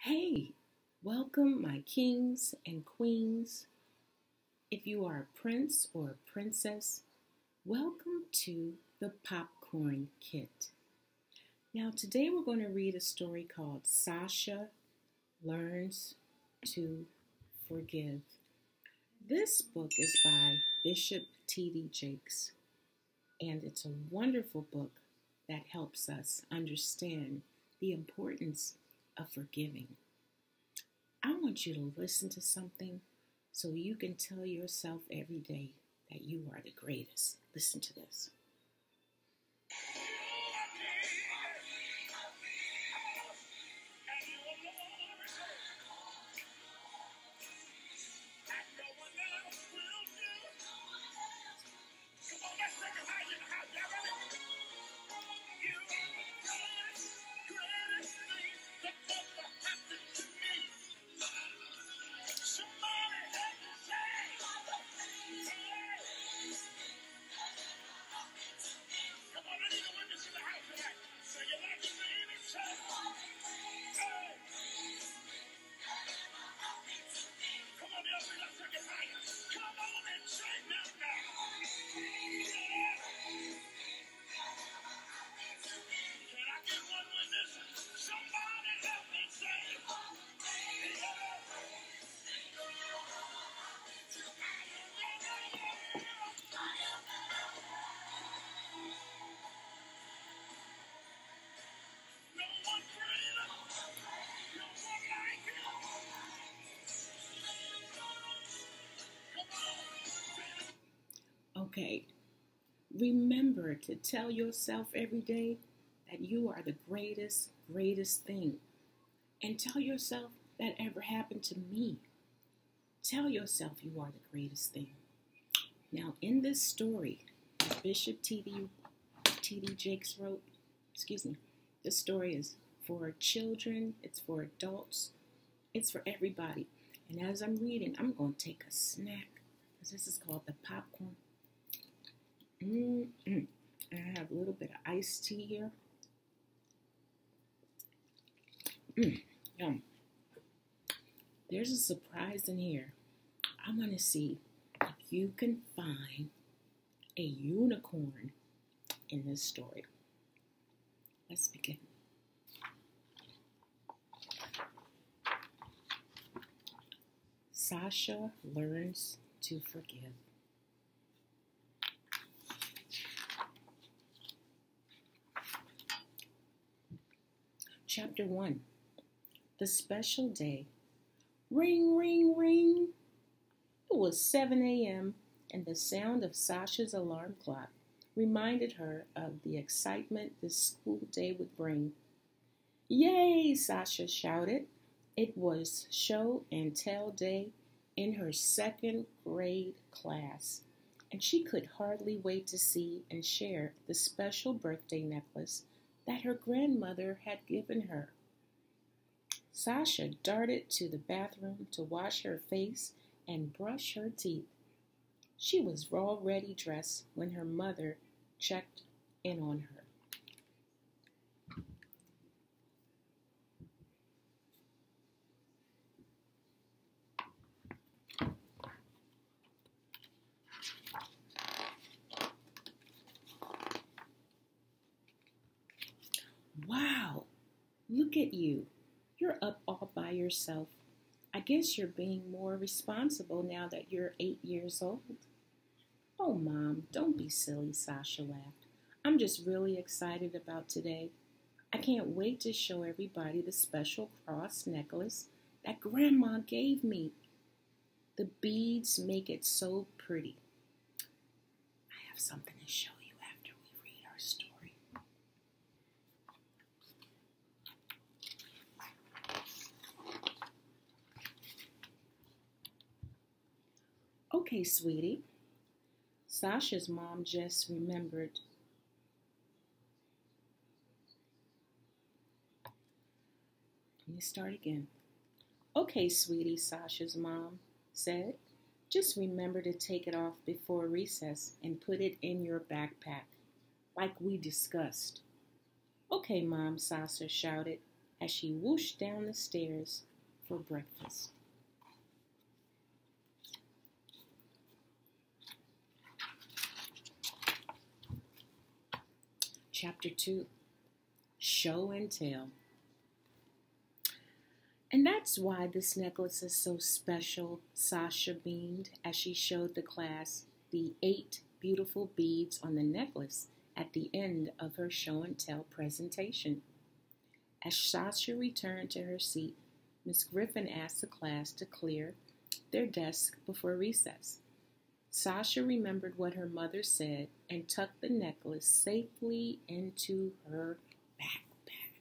Hey, welcome, my kings and queens. If you are a prince or a princess, welcome to the Popcorn Kit. Now, today we're going to read a story called Sasha Learns to Forgive. This book is by Bishop T.D. Jakes, and it's a wonderful book that helps us understand the importance of forgiving. I want you to listen to something so you can tell yourself every day that you are the greatest. Listen to this. Okay, remember to tell yourself every day that you are the greatest thing. And tell yourself that ever happened to me. Tell yourself you are the greatest thing. Now, in this story, Bishop T.D. Jakes wrote, this story is for children, it's for adults, it's for everybody. And as I'm reading, I'm going to take a snack, because this is called the popcorn. And I have a little bit of iced tea here. Yum. There's a surprise in here. I want to see if you can find a unicorn in this story. Let's begin. Sasha learns to forgive. Chapter 1. The special day. Ring, ring, ring. It was 7 a.m., and the sound of Sasha's alarm clock reminded her of the excitement this school day would bring. Yay, Sasha shouted. It was show and tell day in her second grade class, and she could hardly wait to see and share the special birthday necklace that her grandmother had given her. Sasha darted to the bathroom to wash her face and brush her teeth. She was already dressed when her mother checked in on her. Wow, look at you. You're up all by yourself. I guess you're being more responsible now that you're 8 years old. Oh, Mom, don't be silly, Sasha laughed. I'm just really excited about today. I can't wait to show everybody the special cross necklace that Grandma gave me. The beads make it so pretty. I have something to show you after we read our story. Okay, sweetie. Sasha's mom just remembered. Let me start again. Okay, sweetie, Sasha's mom said. Just remember to take it off before recess and put it in your backpack, like we discussed. Okay, Mom, Sasha shouted. as she whooshed down the stairs for breakfast. Chapter 2, Show and Tell. And that's why this necklace is so special, Sasha beamed as she showed the class the 8 beautiful beads on the necklace at the end of her show and tell presentation. As Sasha returned to her seat, Miss Griffin asked the class to clear their desks before recess. Sasha remembered what her mother said and tucked the necklace safely into her backpack.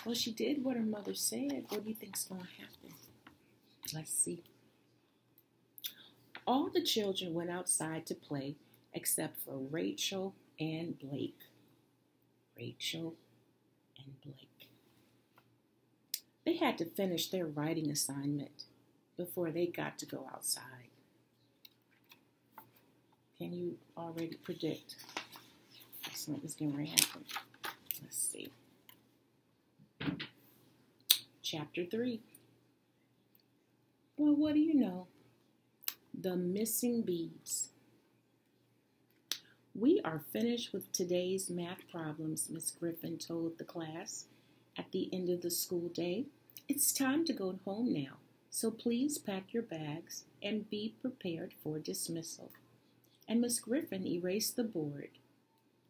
Well, she did what her mother said. What do you think's going to happen? Let's see. All the children went outside to play except for Rachel and Blake. Rachel and Blake. They had to finish their writing assignment before they got to go outside. Can you already predict something's going to happen? Let's see. Chapter 3. Well, what do you know? The missing beads. We are finished with today's math problems, Miss Griffin told the class at the end of the school day. It's time to go home now, so please pack your bags and be prepared for dismissal. And Miss Griffin erased the board,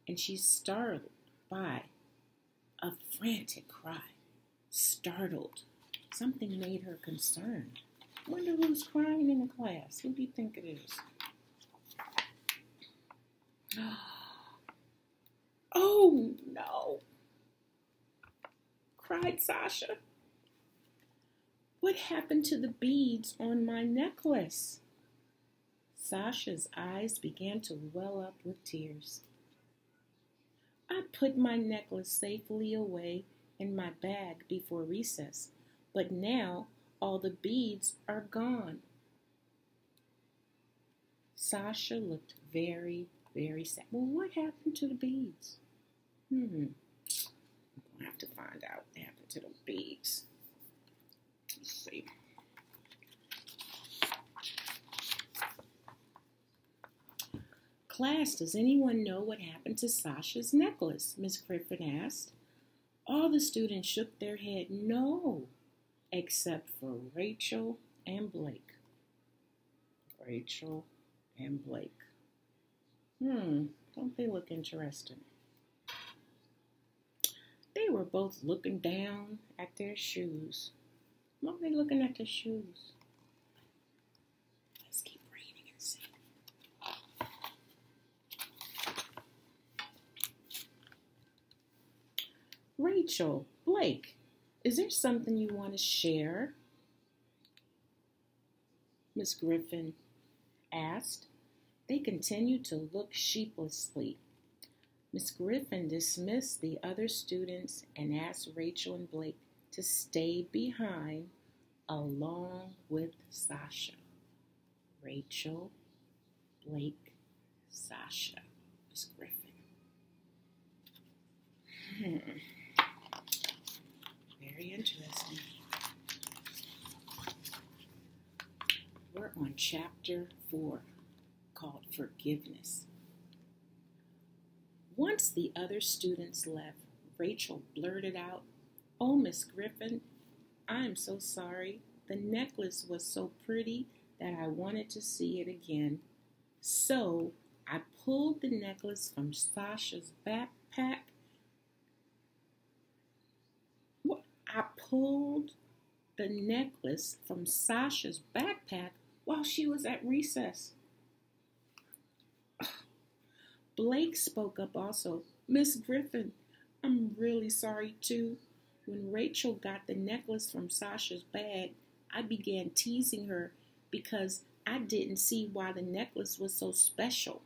and she's startled by a frantic cry. Startled. Something made her concerned. Wonder who's crying in the class. Who do you think it is? Oh, no, cried Sasha. What happened to the beads on my necklace? Sasha's eyes began to well up with tears. I put my necklace safely away in my bag before recess, but now all the beads are gone. Sasha looked very, very sad. Well, what happened to the beads? I'm going to have to find out what happened to the beads. Let's see. Class, does anyone know what happened to Sasha's necklace? Miss Griffin asked. All the students shook their head no, except for Rachel and Blake. Rachel and Blake. Don't they look interesting? They were both looking down at their shoes. Why are they looking at their shoes? Let's keep reading and see. Rachel, Blake, is there something you want to share? Miss Griffin asked. They continued to look sheepishly. Miss Griffin dismissed the other students and asked Rachel and Blake to stay behind along with Sasha. Rachel, Blake, Sasha, Miss Griffin. Very interesting. We're on chapter 4, called Forgiveness. Once the other students left, Rachel blurted out, "Oh, Miss Griffin, I'm so sorry. The necklace was so pretty that I wanted to see it again. So I pulled the necklace from Sasha's backpack. I pulled the necklace from Sasha's backpack while she was at recess." Blake spoke up also. "Miss Griffin, I'm really sorry too. When Rachel got the necklace from Sasha's bag, I began teasing her because I didn't see why the necklace was so special.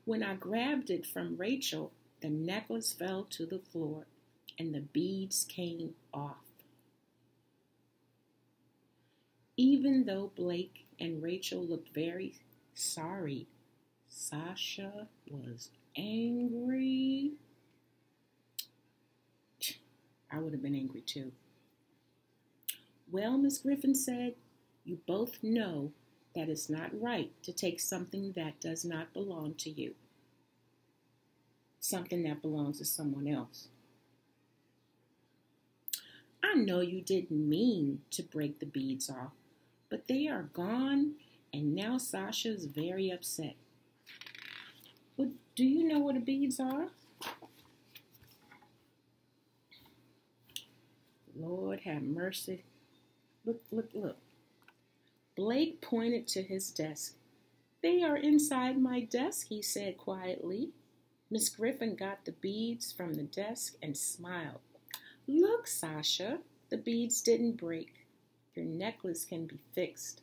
When I grabbed it from Rachel, the necklace fell to the floor and the beads came off." Even though Blake and Rachel looked very sorry, Sasha was angry. I would have been angry too. Well, Miss Griffin said, you both know that it's not right to take something that does not belong to you, something that belongs to someone else. I know you didn't mean to break the beads off, but they are gone, and now Sasha's very upset. But do you know where the beads are? Lord have mercy. Look, look, look. Blake pointed to his desk. They are inside my desk, he said quietly. Miss Griffin got the beads from the desk and smiled. Look, Sasha, the beads didn't break. Your necklace can be fixed.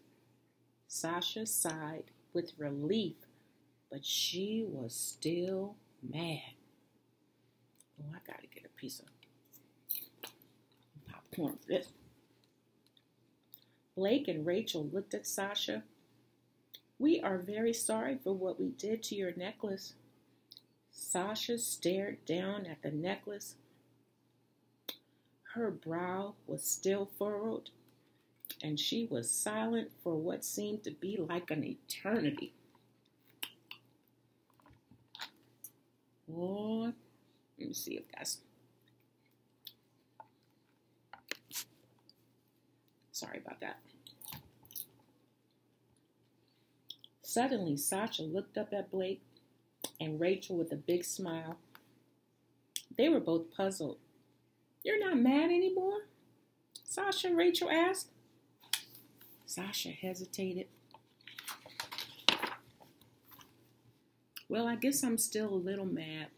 Sasha sighed with relief, but she was still mad. Oh, I gotta get a piece of popcorn for this. Blake and Rachel looked at Sasha. We are very sorry for what we did to your necklace. Sasha stared down at the necklace. Her brow was still furrowed, and she was silent for what seemed to be like an eternity. Lord, let me see if that's... Sorry about that. Suddenly, Sasha looked up at Blake and Rachel with a big smile. They were both puzzled. You're not mad anymore? Sasha, Rachel asked. Sasha hesitated. Well, I guess I'm still a little mad,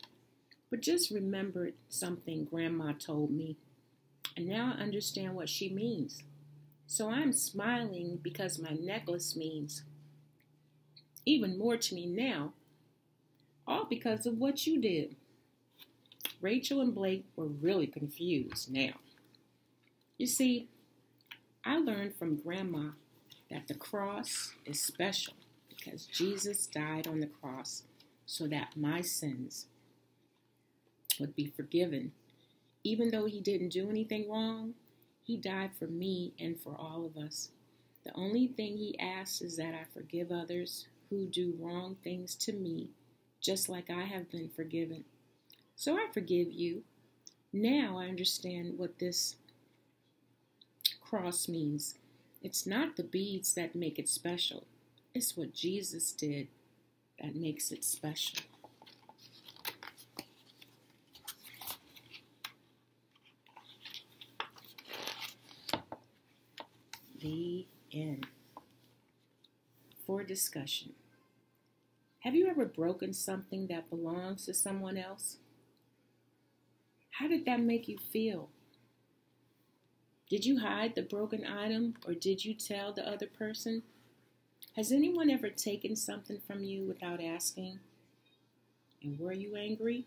but just remembered something Grandma told me, and now I understand what she means. So I'm smiling because my necklace means even more to me now, all because of what you did. Rachel and Blake were really confused now. You see, I learned from Grandma that the cross is special because Jesus died on the cross so that my sins would be forgiven. Even though he didn't do anything wrong, he died for me and for all of us. The only thing he asks is that I forgive others who do wrong things to me, just like I have been forgiven. So I forgive you. Now I understand what this cross means. It's not the beads that make it special. It's what Jesus did that makes it special. The end. For discussion. Have you ever broken something that belongs to someone else? How did that make you feel? Did you hide the broken item or did you tell the other person? Has anyone ever taken something from you without asking? And were you angry?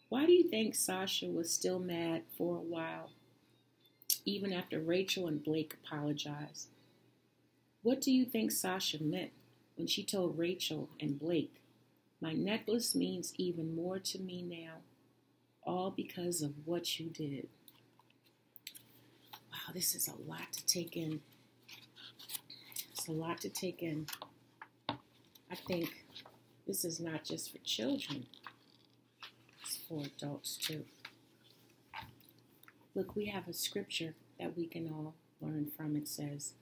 Why do you think Sasha was still mad for a while, even after Rachel and Blake apologized? What do you think Sasha meant when she told Rachel and Blake, my necklace means even more to me now, all because of what you did? Wow, this is a lot to take in. It's a lot to take in. I think this is not just for children, it's for adults too. Look, we have a scripture that we can all learn from. It says,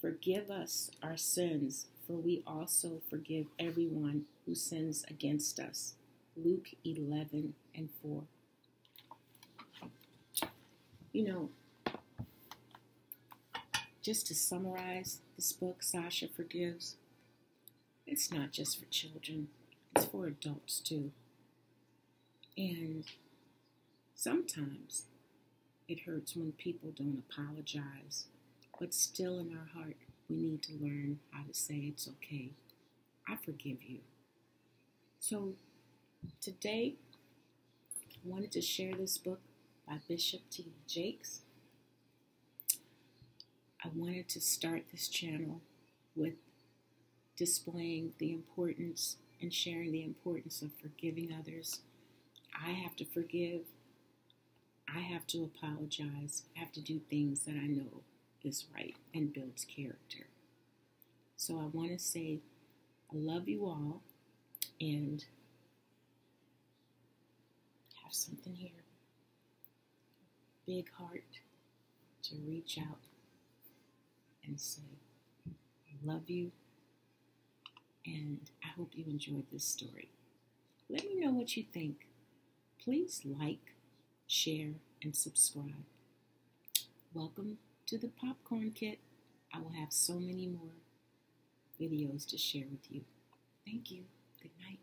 forgive us our sins, for we also forgive everyone who sins against us. Luke 11:4. You know, just to summarize this book, Sasha Forgives, it's not just for children, it's for adults too. And sometimes it hurts when people don't apologize, but still in our heart, we need to learn how to say it's okay. I forgive you. So today, I wanted to share this book by Bishop T. Jakes. I wanted to start this channel with displaying the importance and sharing the importance of forgiving others. I have to forgive. I have to apologize. I have to do things that I know is right and builds character. So I want to say I love you all and have something here. Big heart to reach out and say, I love you, and I hope you enjoyed this story. Let me know what you think. Please like, share, and subscribe. Welcome to the Popcorn Kit. I will have so many more videos to share with you. Thank you. Good night.